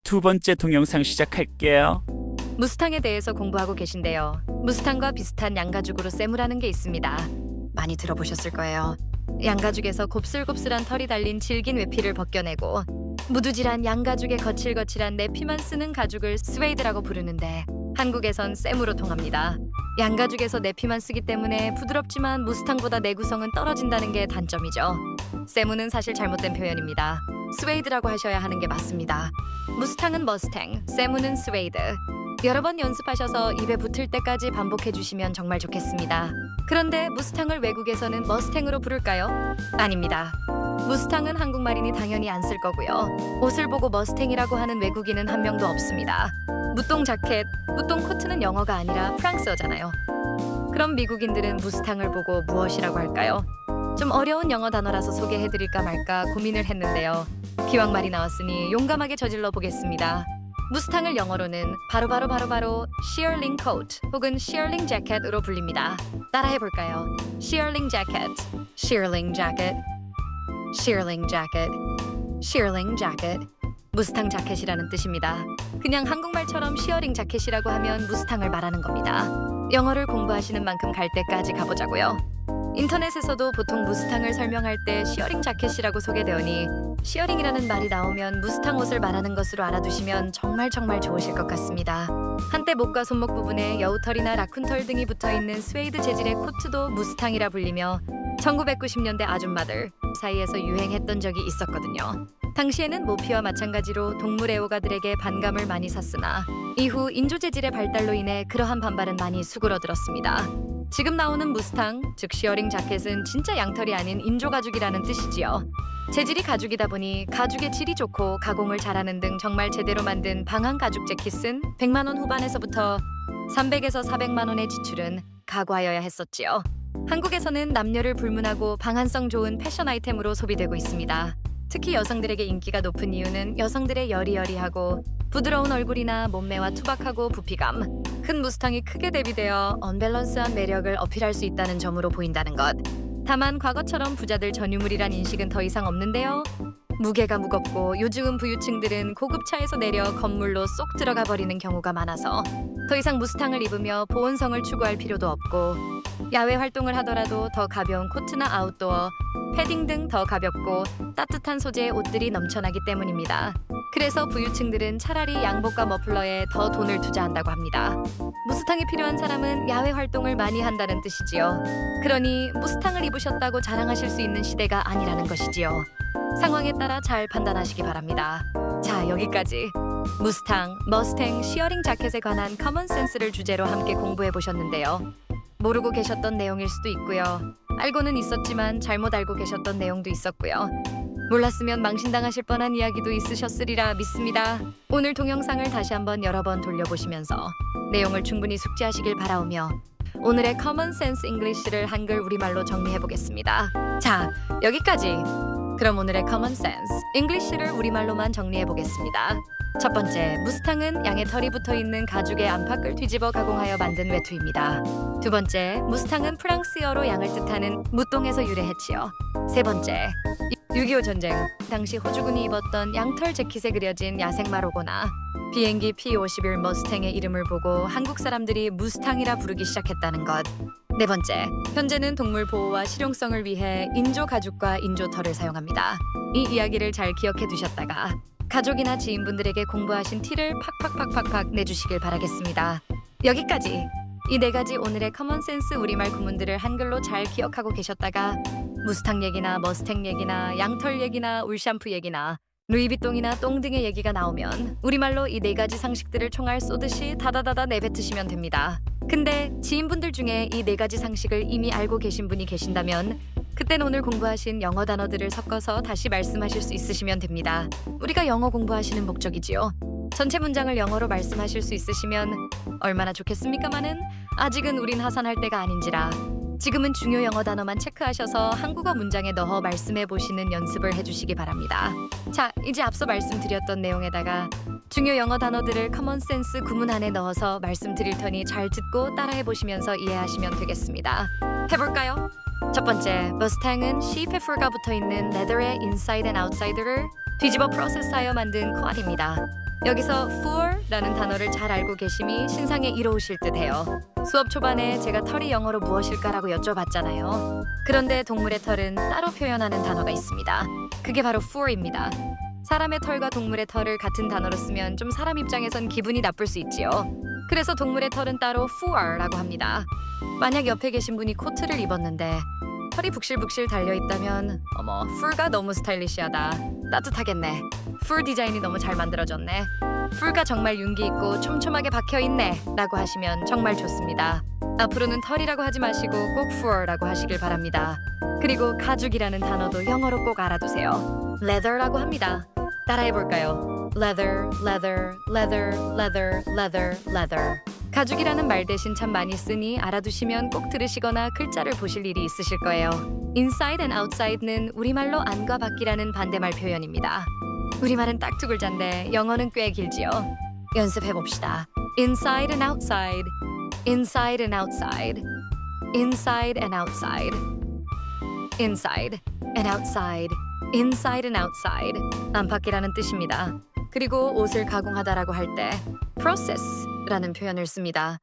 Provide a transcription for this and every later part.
두 번째 동영상 시작할게요. 무스탕에 대해서 공부하고 계신데요. 무스탕과 비슷한 양가죽으로 세무라는 게 있습니다. 많이 들어보셨을 거예요. 양가죽에서 곱슬곱슬한 털이 달린 질긴 외피를 벗겨내고 무두질한 양가죽의 거칠거칠한 내피만 쓰는 가죽을 스웨이드라고 부르는데 한국에선 세무로 통합니다. 양가죽에서 내피만 쓰기 때문에 부드럽지만 무스탕보다 내구성은 떨어진다는 게 단점이죠. 세무는 사실 잘못된 표현입니다. 스웨이드라고 하셔야 하는 게 맞습니다. 무스탕은 머스탱, 세무는 스웨이드. 여러 번 연습하셔서 입에 붙을 때까지 반복해 주시면 정말 좋겠습니다. 그런데 무스탕을 외국에서는 머스탱으로 부를까요? 아닙니다. 무스탕은 한국말이니 당연히 안 쓸 거고요. 옷을 보고 머스탱이라고 하는 외국인은 한 명도 없습니다. 무똥 자켓, 무똥 코트는 영어가 아니라 프랑스어잖아요. 그럼 미국인들은 무스탕을 보고 무엇이라고 할까요? 좀 어려운 영어 단어라서 소개해드릴까 말까 고민을 했는데요. 기왕 말이 나왔으니 용감하게 저질러 보겠습니다. 무스탕을 영어로는 바로 shearling coat 혹은 shearling jacket으로 불립니다. 따라해볼까요? shearling jacket, shearling jacket, shearling jacket, shearling jacket. 무스탕 자켓이라는 뜻입니다. 그냥 한국말처럼 시어링 자켓이라고 하면 무스탕을 말하는 겁니다. 영어를 공부하시는 만큼 갈 때까지 가보자고요. 인터넷에서도 보통 무스탕을 설명할 때 시어링 자켓이라고 소개되오니 시어링이라는 말이 나오면 무스탕 옷을 말하는 것으로 알아두시면 정말 좋으실 것 같습니다. 한때 목과 손목 부분에 여우털이나 라쿤털 등이 붙어있는 스웨이드 재질의 코트도 무스탕이라 불리며 1990년대 아줌마들 사이에서 유행했던 적이 있었거든요. 당시에는 모피와 마찬가지로 동물 애호가들에게 반감을 많이 샀으나 이후 인조 재질의 발달로 인해 그러한 반발은 많이 수그러들었습니다. 지금 나오는 무스탕, 즉 시어링 자켓은 진짜 양털이 아닌 인조 가죽이라는 뜻이지요. 재질이 가죽이다 보니 가죽의 질이 좋고 가공을 잘하는 등 정말 제대로 만든 방한 가죽 재킷은 100만 원 후반에서부터 300에서 400만 원의 지출은 각오하여야 했었지요. 한국에서는 남녀를 불문하고 방한성 좋은 패션 아이템으로 소비되고 있습니다. 특히 여성들에게 인기가 높은 이유는 여성들의 여리여리하고 부드러운 얼굴이나 몸매와 투박하고 부피감, 큰 무스탕이 크게 대비되어 언밸런스한 매력을 어필할 수 있다는 점으로 보인다는 것. 다만 과거처럼 부자들 전유물이란 인식은 더 이상 없는데요. 무게가 무겁고 요즘 부유층들은 고급차에서 내려 건물로 쏙 들어가 버리는 경우가 많아서 더 이상 무스탕을 입으며 보온성을 추구할 필요도 없고 야외 활동을 하더라도 더 가벼운 코트나 아웃도어, 패딩 등 더 가볍고 따뜻한 소재의 옷들이 넘쳐나기 때문입니다. 그래서 부유층들은 차라리 양복과 머플러에 더 돈을 투자한다고 합니다. 무스탕이 필요한 사람은 야외 활동을 많이 한다는 뜻이지요. 그러니 무스탕을 입으셨다고 자랑하실 수 있는 시대가 아니라는 것이지요. 상황에 따라 잘 판단하시기 바랍니다. 자, 여기까지 무스탕, 머스탱, 시어링 자켓에 관한 커먼 센스를 주제로 함께 공부해 보셨는데요. 모르고 계셨던 내용일 수도 있고요. 알고는 있었지만 잘못 알고 계셨던 내용도 있었고요. 몰랐으면 망신당하실 뻔한 이야기도 있으셨으리라 믿습니다. 오늘 동영상을 다시 한번 여러 번 돌려보시면서 내용을 충분히 숙지하시길 바라오며 오늘의 커먼 센스 잉글리시를 한글 우리말로 정리해 보겠습니다. 자, 여기까지. 그럼 오늘의 커먼 센스 잉글리시를 우리말로만 정리해 보겠습니다. 첫 번째, 무스탕은 양의 털이 붙어있는 가죽의 안팎을 뒤집어 가공하여 만든 외투입니다. 두 번째, 무스탕은 프랑스어로 양을 뜻하는 무똥에서 유래했지요. 세 번째, 6.25 전쟁 당시 호주군이 입었던 양털 재킷에 그려진 야생마 로고나 비행기 P-51 머스탱의 이름을 보고 한국 사람들이 무스탕이라 부르기 시작했다는 것. 네 번째, 현재는 동물 보호와 실용성을 위해 인조 가죽과 인조 털을 사용합니다. 이 이야기를 잘 기억해 두셨다가 가족이나 지인분들에게 공부하신 티를 팍팍 내주시길 바라겠습니다. 여기까지. 이 네 가지 오늘의 커먼센스 우리말 구문들을 한글로 잘 기억하고 계셨다가 무스탕 얘기나 머스탱 얘기나 양털 얘기나 울샴푸 얘기나 루이비통이나 똥 등의 얘기가 나오면 우리말로 이 네 가지 상식들을 총알 쏘듯이 다다다다 내뱉으시면 됩니다. 근데 지인분들 중에 이 네 가지 상식을 이미 알고 계신 분이 계신다면 그땐 오늘 공부하신 영어 단어들을 섞어서 다시 말씀하실 수 있으시면 됩니다. 우리가 영어 공부하시는 목적이지요. 전체 문장을 영어로 말씀하실 수 있으시면 얼마나 좋겠습니까마는 아직은 우린 하산할 때가 아닌지라 지금은 중요 영어 단어만 체크하셔서 한국어 문장에 넣어 말씀해 보시는 연습을 해주시기 바랍니다. 자, 이제 앞서 말씀드렸던 내용에다가 중요 영어 단어들을 커먼센스 구문 안에 넣어서 말씀드릴 테니 잘 듣고 따라해 보시면서 이해하시면 되겠습니다. 해볼까요? 첫 번째, 머스탱은 sheep의 fur가 붙어있는 레더의 inside and outside를 뒤집어 프로세스하여 만든 코알입니다. 여기서 for라는 단어를 잘 알고 계심이 신상에 이로우실 듯해요. 수업 초반에 제가 털이 영어로 무엇일까라고 여쭤봤잖아요. 그런데 동물의 털은 따로 표현하는 단어가 있습니다. 그게 바로 fur입니다. 사람의 털과 동물의 털을 같은 단어로 쓰면 좀 사람 입장에선 기분이 나쁠 수 있지요. 그래서 동물의 털은 따로 fur라고 합니다. 만약 옆에 계신 분이 코트를 입었는데 털이 북실북실 달려있다면 어머, fur가 너무 스타일리시하다. 따뜻하겠네. fur 디자인이 너무 잘 만들어졌네. fur가 정말 윤기 있고 촘촘하게 박혀있네 라고 하시면 정말 좋습니다. 앞으로는 털이라고 하지 마시고 꼭 fur라고 하시길 바랍니다. 그리고 가죽이라는 단어도 영어로 꼭 알아두세요. leather라고 합니다. 따라해볼까요? leather, leather, leather, leather, leather, leather. 가죽이라는 말 대신 참 많이 쓰니 알아두시면 꼭 들으시거나 글자를 보실 일이 있으실 거예요. inside and outside는 우리말로 안과 밖이라는 반대말 표현입니다. 우리말은 딱 두 글자인데 영어는 꽤 길지요. 연습해봅시다. inside and outside, inside and outside, inside and outside, inside and outside, inside and outside. 안팎이라는 뜻입니다. 그리고 옷을 가공하다라고 할 때 process라는 표현을 씁니다.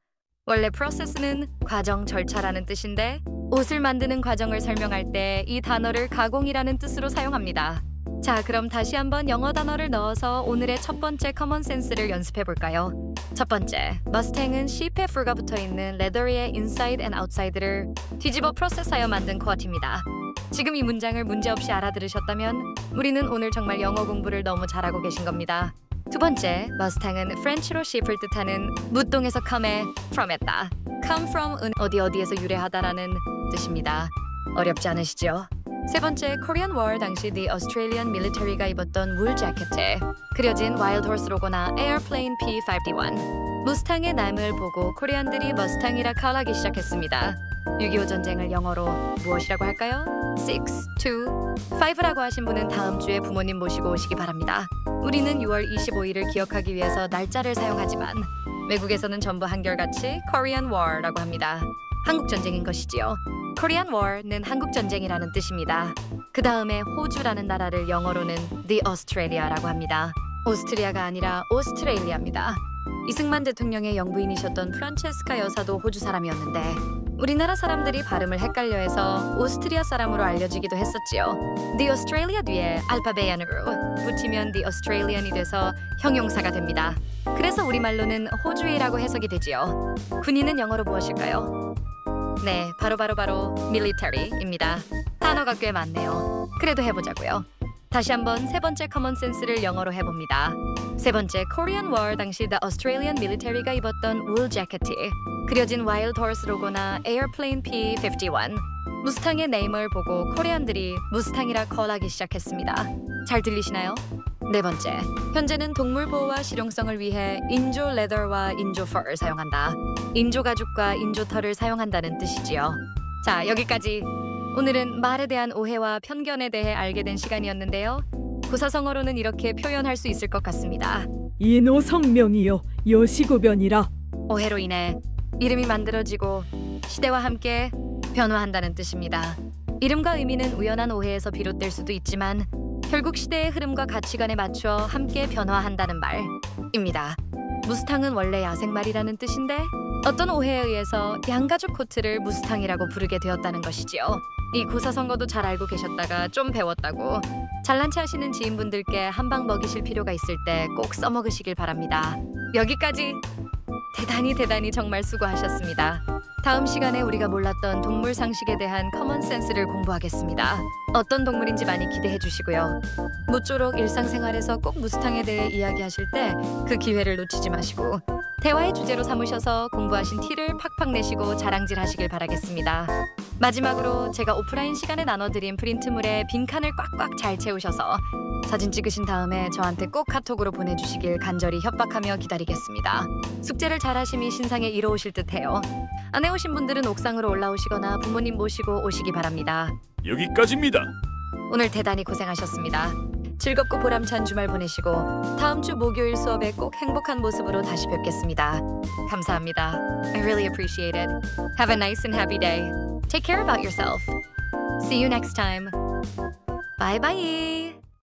원래 process는 과정, 절차라는 뜻인데 옷을 만드는 과정을 설명할 때 이 단어를 가공이라는 뜻으로 사용합니다. 자, 그럼 다시 한번 영어 단어를 넣어서 오늘의 첫 번째 커먼 센스를 연습해 볼까요? 첫 번째, 머스탱은 sheep의 fur가 붙어있는 레더리의 inside and outside를 뒤집어 프로세스하여 만든 코어티입니다. 지금 이 문장을 문제없이 알아들으셨다면 우리는 오늘 정말 영어 공부를 너무 잘하고 계신 겁니다. 두 번째, 머스탱은 프렌치로 sheep을 뜻하는 무똥에서 come에 from했다. come from은 어디에서 유래하다라는 뜻입니다. 어렵지 않으시죠? 세 번째, 코리안 워 당시 The Australian Military가 입었던 울 재킷에 그려진 와일드 호스 로고나 에어플레인 P-51 무스탕의 남을 보고 코리안들이 머스탕이라 컬하기 시작했습니다. 6.25 전쟁을 영어로 무엇이라고 할까요? 6, 2, 5라고 하신 분은 다음 주에 부모님 모시고 오시기 바랍니다. 우리는 6월 25일을 기억하기 위해서 날짜를 사용하지만 외국에서는 전부 한결같이 Korean War라고 합니다. 한국 전쟁인 것이지요. Korean War는 한국 전쟁이라는 뜻입니다. 그 다음에 호주라는 나라를 영어로는 The Australia라고 합니다. 오스트리아가 아니라 오스트레일리아입니다. 이승만 대통령의 영부인이셨던 프란체스카 여사도 호주 사람이었는데 우리나라 사람들이 발음을 헷갈려해서 오스트리아 사람으로 알려지기도 했었지요. The Australia 뒤에 알파벳으로 붙이면 The Australian이 돼서 형용사가 됩니다. 그래서 우리말로는 호주이라고 해석이 되지요. 군인은 영어로 무엇일까요? 네, 바로 military입니다. 단어가 꽤 많네요. 그래도 해보자고요. 다시 한번 세 번째 커먼 센스를 영어로 해봅니다. 세 번째, Korean War 당시 The Australian Military가 입었던 울 재킷이 그려진 와일드 호스 로고나 에어플레인 P-51 무스탕의 네임을 보고 코리안들이 무스탕이라 컬하기 시작했습니다. 잘 들리시나요? 네 번째, 현재는 동물 보호와 실용성을 위해 인조 레더와 인조 펄을 사용한다. 인조 가죽과 인조 털을 사용한다는 뜻이지요. 자, 여기까지. 오늘은 말에 대한 오해와 편견에 대해 알게 된 시간이었는데요. 고사성어로는 이렇게 표현할 수 있을 것 같습니다. 인호성명이요 여시고변이라. 오해로 인해 이름이 만들어지고 시대와 함께 변화한다는 뜻입니다. 이름과 의미는 우연한 오해에서 비롯될 수도 있지만 결국 시대의 흐름과 가치관에 맞춰 함께 변화한다는 말입니다. 무스탕은 원래 야생말이라는 뜻인데 어떤 오해에 의해서 양가죽 코트를 무스탕이라고 부르게 되었다는 것이지요. 이 고사성어도 잘 알고 계셨다가 좀 배웠다고 잘난 체 하시는 지인분들께 한 방 먹이실 필요가 있을 때 꼭 써먹으시길 바랍니다. 여기까지 대단히 정말 수고하셨습니다. 다음 시간에 우리가 몰랐던 동물 상식에 대한 커먼 센스를 공부하겠습니다. 어떤 동물인지 많이 기대해 주시고요. 모쪼록 일상생활에서 꼭 무스탕에 대해 이야기하실 때 그 기회를 놓치지 마시고 대화의 주제로 삼으셔서 공부하신 티를 팍팍 내시고 자랑질 하시길 바라겠습니다. 마지막으로 제가 오프라인 시간에 나눠드린 프린트물에 빈칸을 꽉꽉 잘 채우셔서 사진 찍으신 다음에 저한테 꼭 카톡으로 보내주시길 간절히 협박하며 기다리겠습니다. 숙제를 잘하심이 신상에 이로우실 듯해요. 안 해오신 분들은 옥상으로 올라오시거나 부모님 모시고 오시기 바랍니다. 여기까지입니다. 오늘 대단히 고생하셨습니다. 즐겁고 보람찬 주말 보내시고 다음 주 목요일 수업에 꼭 행복한 모습으로 다시 뵙겠습니다. 감사합니다. I really appreciate it. Have a nice and happy day. Take care about yourself. See you next time. Bye bye.